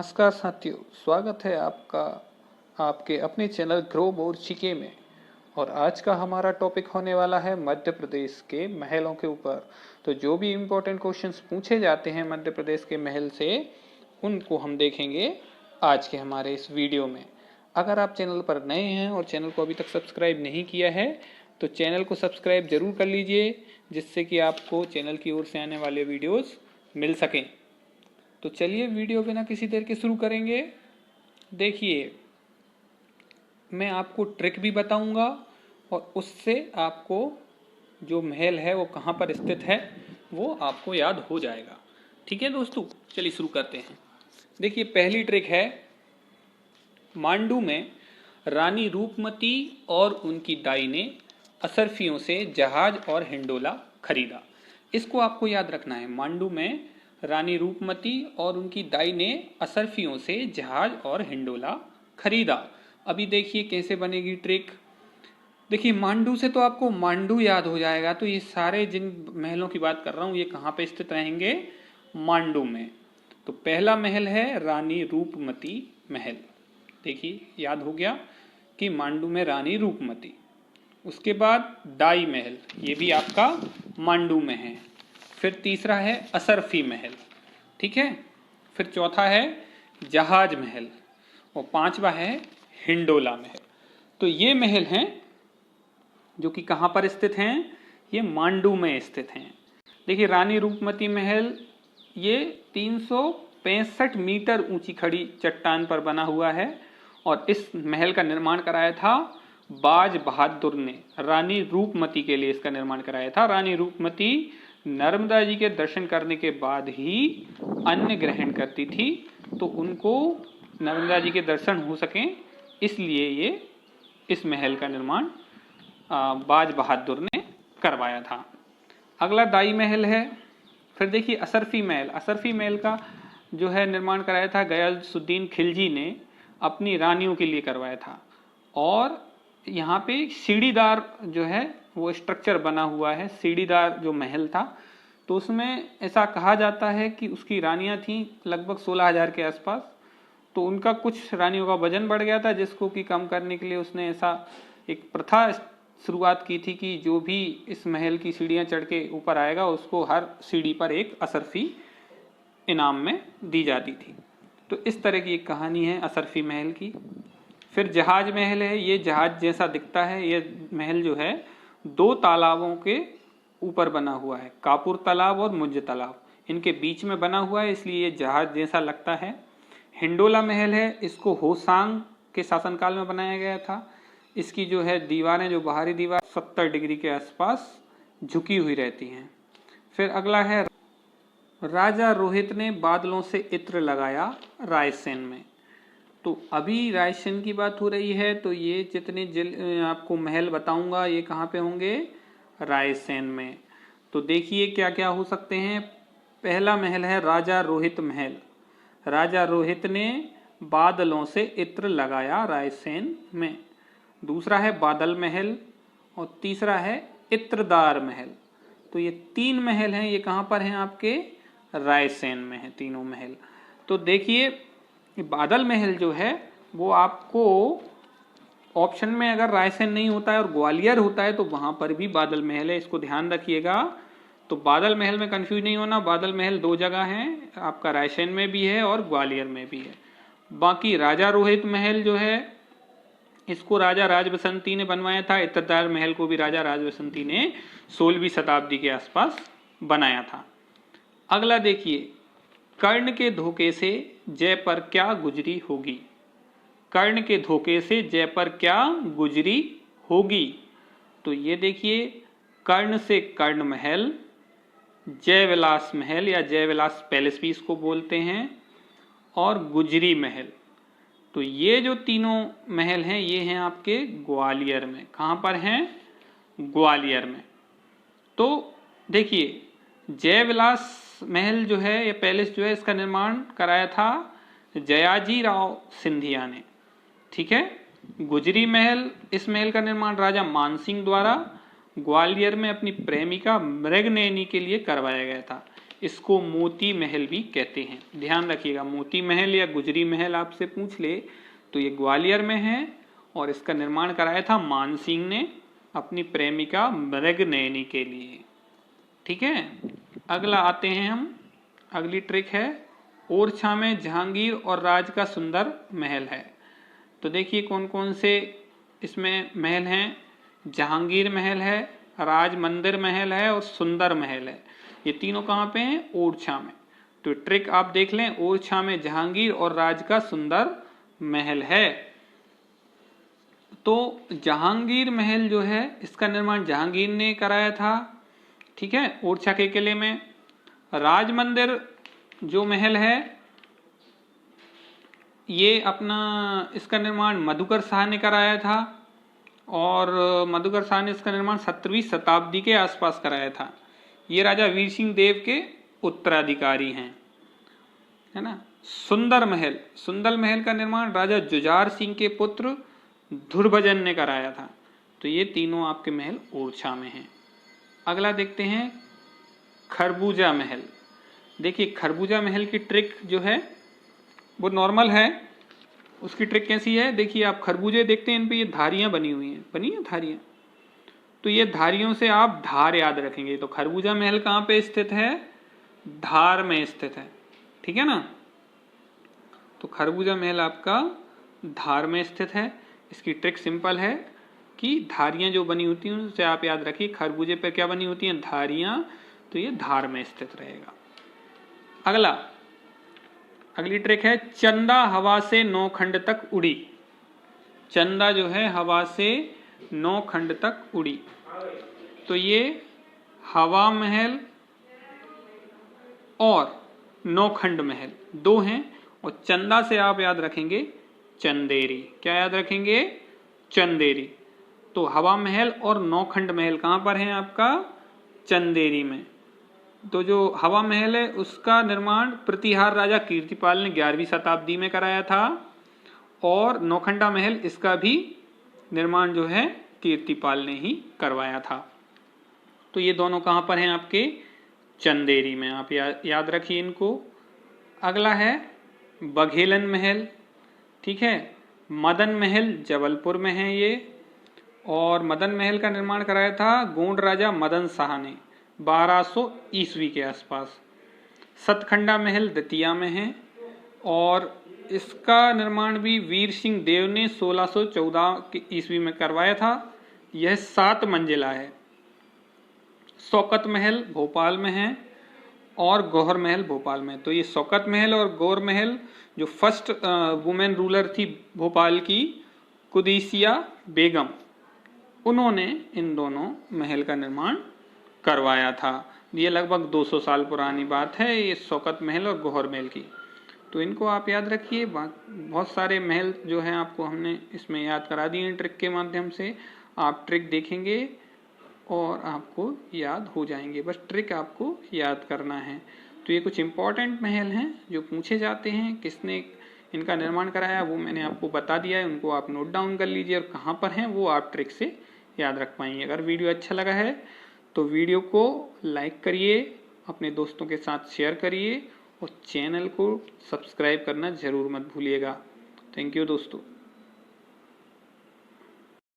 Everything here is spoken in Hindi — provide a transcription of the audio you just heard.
नमस्कार साथियों, स्वागत है आपका आपके अपने चैनल ग्रो मोर जीके में। और आज का हमारा टॉपिक होने वाला है मध्य प्रदेश के महलों के ऊपर। तो जो भी इम्पोर्टेंट क्वेश्चंस पूछे जाते हैं मध्य प्रदेश के महल से, उनको हम देखेंगे आज के हमारे इस वीडियो में। अगर आप चैनल पर नए हैं और चैनल को अभी तक सब्सक्राइब नहीं किया है तो चैनल को सब्सक्राइब जरूर कर लीजिए, जिससे कि आपको चैनल की ओर से आने वाले वीडियोस मिल सकें। तो चलिए वीडियो बिना किसी देर के शुरू करेंगे। देखिए, मैं आपको ट्रिक भी बताऊंगा और उससे आपको जो महल है वो कहाँ पर स्थित है वो आपको याद हो जाएगा। ठीक है दोस्तों, चलिए शुरू करते हैं। देखिए, पहली ट्रिक है, मांडू में रानी रूपमती और उनकी दाई ने असरफियों से जहाज और हिंडोला खरीदा। इसको आपको याद रखना है। मांडू में रानी रूपमती और उनकी दाई ने असरफियों से जहाज और हिंडोला खरीदा। अभी देखिए कैसे बनेगी ट्रिक। देखिए, मांडू से तो आपको मांडू याद हो जाएगा, तो ये सारे जिन महलों की बात कर रहा हूं ये कहाँ पे स्थित रहेंगे? मांडू में। तो पहला महल है रानी रूपमती महल। देखिए, याद हो गया कि मांडू में रानी रूपमती। उसके बाद दाई महल, ये भी आपका मांडू में है। फिर तीसरा है असरफी महल, ठीक है। फिर चौथा है जहाज महल और पांचवा है हिंडोला महल। तो ये महल हैं जो कि कहां पर स्थित हैं? ये मांडू में स्थित हैं। देखिए, रानी रूपमती महल ये 365 मीटर ऊंची खड़ी चट्टान पर बना हुआ है और इस महल का निर्माण कराया था बाज बहादुर ने। रानी रूपमती के लिए इसका निर्माण कराया था। रानी रूपमती नर्मदा जी के दर्शन करने के बाद ही अन्न ग्रहण करती थी, तो उनको नर्मदा जी के दर्शन हो सकें, इसलिए ये इस महल का निर्माण बाज बहादुर ने करवाया था। अगला दाई महल है। फिर देखिए असरफी महल। असरफी महल का जो है निर्माण कराया था गयासुद्दीन खिलजी ने अपनी रानियों के लिए करवाया था। और यहाँ पे सीढ़ीदार जो है वो स्ट्रक्चर बना हुआ है, सीढ़ीदार जो महल था। तो उसमें ऐसा कहा जाता है कि उसकी रानियां थीं लगभग 16,000 के आसपास। तो उनका कुछ रानियों का वजन बढ़ गया था, जिसको कि कम करने के लिए उसने ऐसा एक प्रथा शुरुआत की थी कि जो भी इस महल की सीढ़ियां चढ़ के ऊपर आएगा उसको हर सीढ़ी पर एक असरफी इनाम में दी जाती थी। तो इस तरह की एक कहानी है असरफी महल की। फिर जहाज महल है। ये जहाज जैसा दिखता है। ये महल जो है 2 तालाबों के ऊपर बना हुआ है, कापुर तालाब और मुंज तालाब, इनके बीच में बना हुआ है, इसलिए ये जहाज जैसा लगता है। हिंडोला महल है। इसको होसांग के शासनकाल में बनाया गया था। इसकी जो है दीवारें, जो बाहरी दीवार 70 डिग्री के आसपास झुकी हुई रहती हैं। फिर अगला है राजा रोहित ने बादलों से इत्र लगाया रायसेन में। तो अभी रायसेन की बात हो रही है, तो ये जितने आपको महल बताऊंगा ये कहाँ पे होंगे? रायसेन में। तो देखिए क्या क्या हो सकते हैं। पहला महल है राजा रोहित महल। राजा रोहित ने बादलों से इत्र लगाया रायसेन में। दूसरा है बादल महल और तीसरा है इत्रदार महल। तो ये 3 महल हैं। ये कहाँ पर हैं? आपके रायसेन में है तीनों महल। तो देखिए, बादल महल जो है वो आपको ऑप्शन में अगर रायसेन नहीं होता है और ग्वालियर होता है तो वहां पर भी बादल महल है, इसको ध्यान रखिएगा। तो बादल महल में कंफ्यूज नहीं होना। बादल महल 2 जगह हैं, आपका रायसेन में भी है और ग्वालियर में भी है। बाकी राजा रोहित महल जो है इसको राजा राजबसंती ने बनवाया था। इत्रदार महल को भी राजा राजबसंती ने 16वीं शताब्दी के आसपास बनाया था। अगला देखिए, कर्ण के धोखे से जय पर क्या गुजरी होगी? कर्ण के धोखे से जय पर क्या गुजरी होगी? तो ये देखिए, कर्ण से कर्ण महल, जयविलास महल या जयविलास पैलेस भी इसको बोलते हैं, और गुजरी महल। तो ये जो तीनों महल हैं ये हैं आपके ग्वालियर में। कहां पर हैं? ग्वालियर में। तो देखिए, जयविलास महल जो है या पैलेस जो है इसका निर्माण कराया था जयाजी राव सिंधिया ने, ठीक है। गुजरी महल, इस महल का निर्माण राजा मानसिंह द्वारा ग्वालियर में अपनी प्रेमिका मृगनयनी के लिए करवाया गया था। इसको मोती महल भी कहते हैं। ध्यान रखिएगा, मोती महल या गुजरी महल आपसे पूछ ले तो ये ग्वालियर में है और इसका निर्माण कराया था मानसिंह ने अपनी प्रेमिका मृगनयनी के लिए। ठीक है, अगला आते हैं हम, अगली ट्रिक है ओरछा में जहांगीर और राज का सुंदर महल है। तो देखिए कौन कौन से इसमें महल हैं। जहांगीर महल है, राज मंदिर महल है और सुंदर महल है। ये तीनों कहाँ पे हैं? ओरछा में। तो ट्रिक आप देख लें, ओरछा में जहांगीर और राज का सुंदर महल है। तो जहांगीर महल जो है इसका निर्माण जहांगीर ने कराया था। ठीक है, ओरछा के किले में। राज मंदिर जो महल है ये अपना इसका निर्माण मधुकर शाह ने कराया था और मधुकर शाह ने इसका निर्माण 17वीं शताब्दी के आसपास कराया था। ये राजा वीर सिंह देव के उत्तराधिकारी हैं, है ना। सुंदर महल, सुंदर महल का निर्माण राजा जुझार सिंह के पुत्र धुर्भजन ने कराया था। तो ये तीनों आपके महल ओरछा में हैं। अगला देखते हैं खरबूजा महल। देखिए खरबूजा महल की ट्रिक जो है वो नॉर्मल है। उसकी ट्रिक कैसी है? देखिए आप खरबूजे देखते हैं, इन पे ये धारियां बनी हुई हैं, बनी है धारियां। तो ये धारियों से आप धार याद रखेंगे। तो खरबूजा महल कहाँ पे स्थित है? धार में स्थित है। ठीक है ना। तो खरबूजा महल आपका धार में स्थित है। इसकी ट्रिक सिंपल है कि धारियां जो बनी होती हैं उनसे आप याद रखिए। खरबूजे पर क्या बनी होती हैं? धारियां। तो ये धार में स्थित रहेगा। अगली ट्रिक है चंदा हवा से 9 खंड तक उड़ी। चंदा जो है हवा से 9 खंड तक उड़ी। तो ये हवा महल और 9 खंड महल दो हैं। और चंदा से आप याद रखेंगे चंदेरी। क्या याद रखेंगे? चंदेरी। तो हवा महल और 9 खंड महल कहां पर है आपका? चंदेरी में। तो जो हवा महल है उसका निर्माण प्रतिहार राजा कीर्तिपाल ने 11वीं शताब्दी में कराया था और नौखंडा महल इसका भी निर्माण जो है कीर्तिपाल ने ही करवाया था। तो ये दोनों कहां पर हैं आपके? चंदेरी में। आप याद रखिए इनको। अगला है बघेलन महल। ठीक है, मदन महल जबलपुर में है ये। और मदन महल का निर्माण कराया था गोंड राजा मदन शाह ने 1200 ईस्वी के आसपास। सतखंडा महल दतिया में है और इसका निर्माण भी वीर सिंह देव ने 1614 ईस्वी में करवाया था। यह 7 मंजिला है। शौकत महल भोपाल में है और गौहर महल भोपाल में। तो ये शौकत महल और गौर महल जो फर्स्ट वुमेन रूलर थी भोपाल की, कुदीसिया बेगम, उन्होंने इन दोनों महल का निर्माण करवाया था। ये लगभग 200 साल पुरानी बात है, ये शौकत महल और गौहर महल की। तो इनको आप याद रखिए। बहुत सारे महल जो हैं आपको हमने इसमें याद करा दिए ट्रिक के माध्यम से। आप ट्रिक देखेंगे और आपको याद हो जाएंगे। बस ट्रिक आपको याद करना है। तो ये कुछ इंपॉर्टेंट महल हैं जो पूछे जाते हैं। किसने इनका निर्माण कराया वो मैंने आपको बता दिया है। उनको आप नोट डाउन कर लीजिए और कहाँ पर हैं वो आप ट्रिक से याद रख पाएंगे। अगर वीडियो अच्छा लगा है तो वीडियो को लाइक करिए, अपने दोस्तों के साथ शेयर करिए और चैनल को सब्सक्राइब करना जरूर मत भूलिएगा। थैंक यू दोस्तों।